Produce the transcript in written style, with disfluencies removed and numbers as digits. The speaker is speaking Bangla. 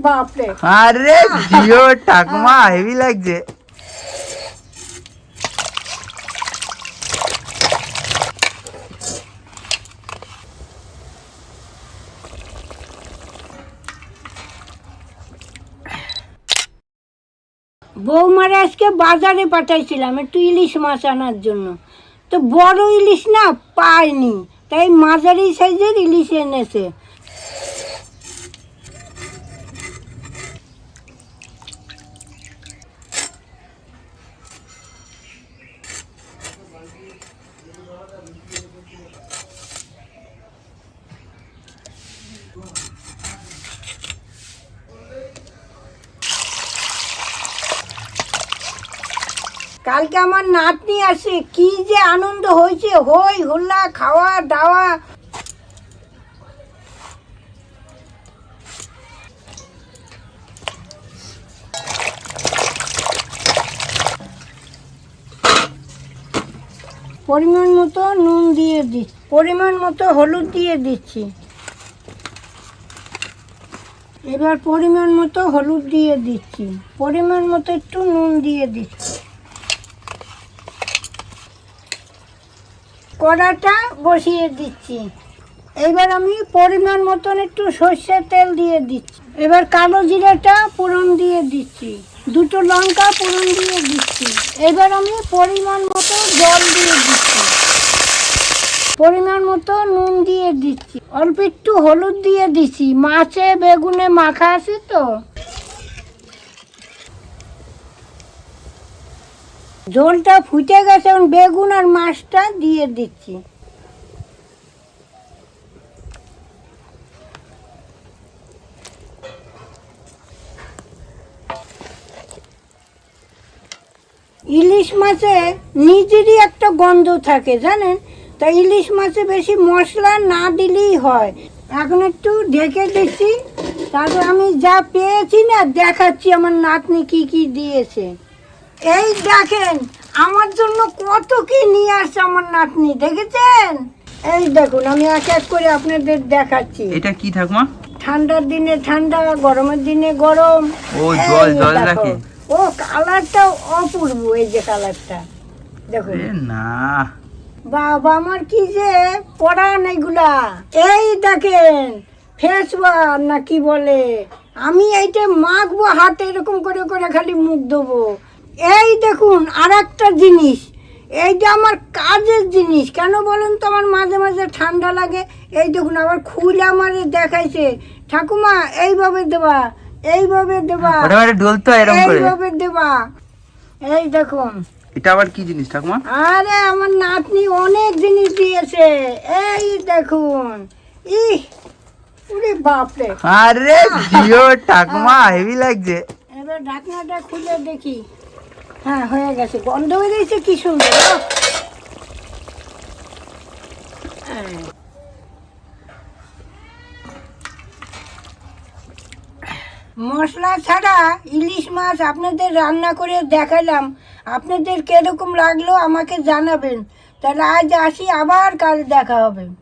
বাপরে, আরে জিও ঠাকুমা হেভি লাগছে। বৌমারা আজকে বাজারে পাঠাইছিলাম একটু ইলিশ মাছ আনার জন্য, তো বড় ইলিশ না পাইনি, তাই মাঝারি সাইজের ইলিশ এনেছে। কালকে আমার নাতনি আসে, কি যে আনন্দ হয়েছে, হই হুল্লা, খাওয়া দাওয়া। পরিমাণ মতো নুন দিয়ে দিচ্ছি, পরিমাণ মতো হলুদ দিয়ে দিচ্ছি। এবার পরিমাণ মতো হলুদ দিয়ে দিচ্ছি, পরিমাণ মতো একটু নুন দিয়ে দিচ্ছি। কড়াটা বসিয়ে দিচ্ছি। এবার আমি পরিমাণ মতন একটু সর্ষের তেল দিয়ে দিচ্ছি। এবার কালো জিরাটা ফোড়ন দিয়ে দিচ্ছি, দুটো লঙ্কা ফোড়ন দিয়ে দিচ্ছি। এবার আমি পরিমাণ মতো জল দিয়ে দিচ্ছি, পরিমাণ মতো নুন দিয়ে দিচ্ছি, অল্প একটু হলুদ দিয়ে দিচ্ছি, মাছে বেগুনে মাখা আছে তো। ঝোলটা ফুটে গেছে, এখন বেগুন আর মাছটা দিয়ে দিচ্ছি। ইলিশ মাছে নিজেরই একটা গন্ধ থাকে জানেন, তা ইলিশ মাছে বেশি মশলা না দিলেই হয়। এখন একটু ঢেকে দিচ্ছি, তারপর আমি যা পেয়েছি না দেখাচ্ছি আমার নাতনি কি কি দিয়েছে। এই দেখেন আমার জন্য কত কি নিয়ে আসছে আমার নাতনি, দেখেছেন? এই দেখুন আমি এক এক করে আপনাদের দেখাচ্ছি। এটা কি ঠাকুমা? ঠান্ডার দিনে ঠান্ডা, গরমের দিনে গরম। ও জল জল রাখে। ও কালারটাও অপূর্ব, এই যে কালারটা দেখুন না বাবা, আমার কি যে পড়ান এগুলা। এই দেখেন ফেস ওয়াশ না কি বলে, আমি এইটা মাখবো হাতে, এরকম করে করে খালি মুখ দেবো। এই দেখুন আর একটা জিনিস, এইটা আমার কাজের জিনিস, কেন বলেন তো? আমার মাঝে মাঝে ঠান্ডা লাগে। এই দেখুন আবার খুলে আমার দেখাইছে, ঠাকুমা এইভাবে দেবা, এইভাবে দেবা, এইভাবে দেবা। এই দেখুন এটা আবার কি জিনিস ঠাকুমা? আরে আমার নাতনি অনেক জিনিস দিয়েছে, এই দেখুন। ইহ ওরে বাপরে, আরে জিও ঠাকুমা হেভি লাগছে। এবার ঢাকনাটা খুলে দেখি। হ্যাঁ হয়ে গেছে, গন্ধ হয়ে গেছে, কি সুন্দর। মশলা ছাড়া ইলিশ মাছ আপনাদের রান্না করে দেখালাম, আপনাদের কিরকম লাগলো আমাকে জানাবেন। তাহলে আজ আসি, আবার কাল দেখা হবে।